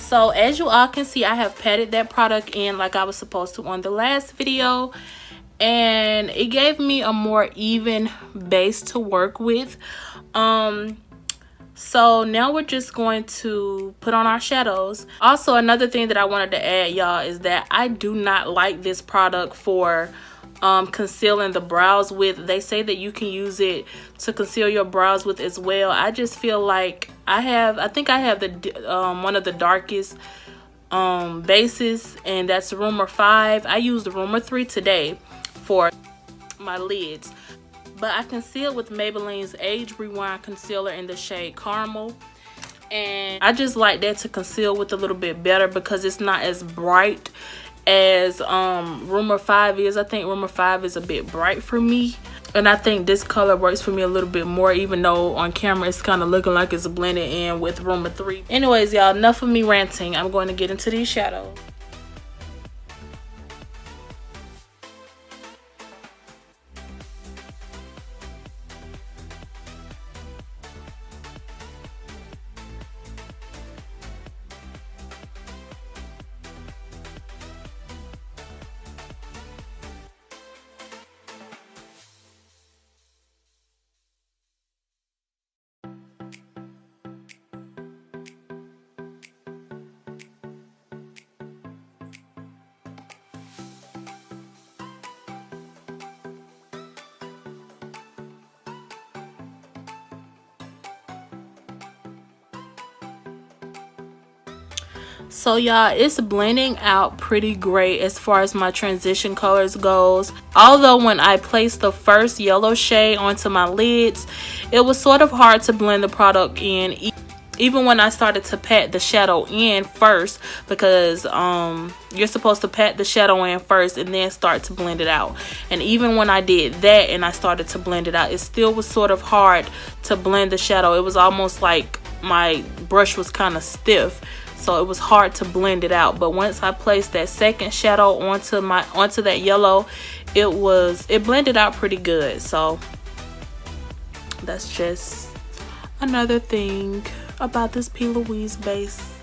So as you all can see, I have patted that product in like I was supposed to on the last video, and it gave me a more even base to work with. So now we're just going to put on our shadows. Also, another thing that I wanted to add, y'all, is that I do not like this product for concealing the brows with. They say that you can use it to conceal your brows with as well. I just feel like I think I have the one of the darkest bases, and that's Rumor 5. I used the Rumor 3 today for my lids, but I concealed with Maybelline's Age Rewind concealer in the shade Caramel, and I just like that to conceal with a little bit better because it's not as bright as Rumor 5 is. I think Rumor 5 is a bit bright for me, and I think this color works for me a little bit more, even though on camera it's kind of looking like it's blended in with Rumor 3. Anyways, y'all, enough of me ranting. I'm going to get into these shadows. So y'all, it's blending out pretty great as far as my transition colors goes. Although when I placed the first yellow shade onto my lids, it was sort of hard to blend the product in, even when I started to pat the shadow in first, because you're supposed to pat the shadow in first and then start to blend it out. And even when I did that and I started to blend it out, it still was sort of hard to blend the shadow. It was almost like my brush was kind of stiff, so it was hard to blend it out. But once I placed that second shadow onto that yellow, it blended out pretty good. So that's just another thing about this P.louise base.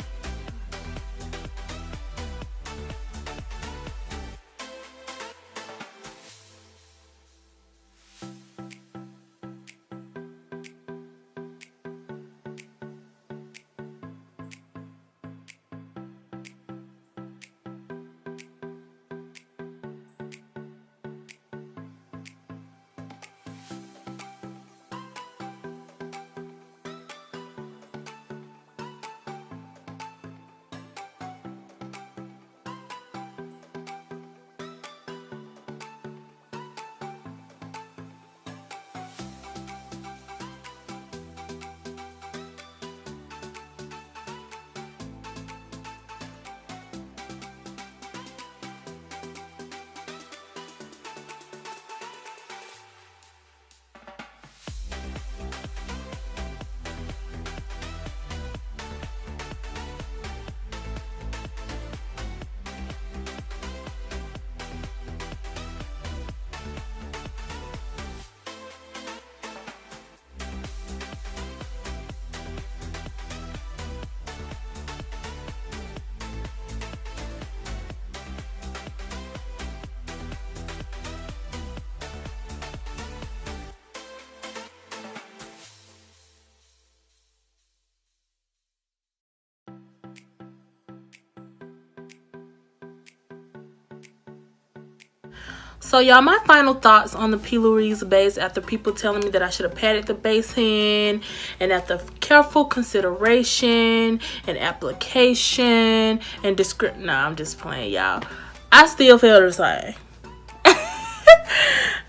So y'all, my final thoughts on the P.louise base after people telling me that I should have patted the base in, and after careful consideration and application and description. Nah, I'm just playing, y'all. I still feel the same.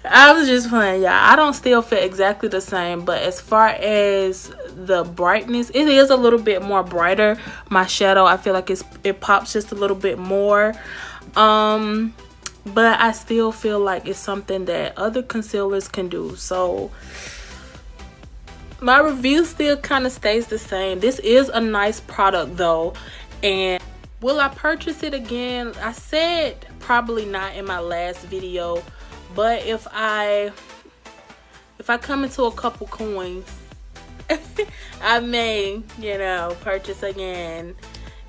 I was just playing, y'all. I don't still feel exactly the same, but as far as the brightness, it is a little bit more brighter. My shadow, I feel like it pops just a little bit more. But I still feel like it's something that other concealers can do. So my review still kind of stays the same. This is a nice product though, and will I purchase it again? I said probably not in my last video, but if I come into a couple coins, I may, purchase again.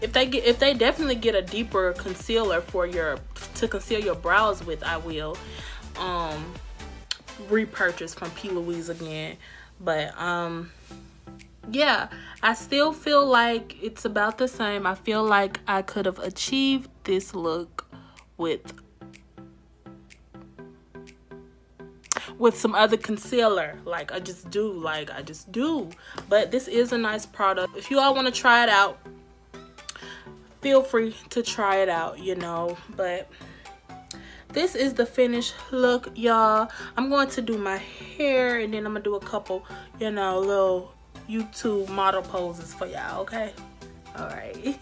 if they definitely get a deeper concealer to conceal your brows with, I will repurchase from P.louise again. But yeah, I still feel like it's about the same. I feel like I could have achieved this look with some other concealer. Like I just do. But this is a nice product. If you all want to try it out, feel free to try it out, you know. But this is the finished look, y'all. I'm going to do my hair, and then I'm gonna do a couple, you know, little YouTube model poses for y'all. Okay, all right.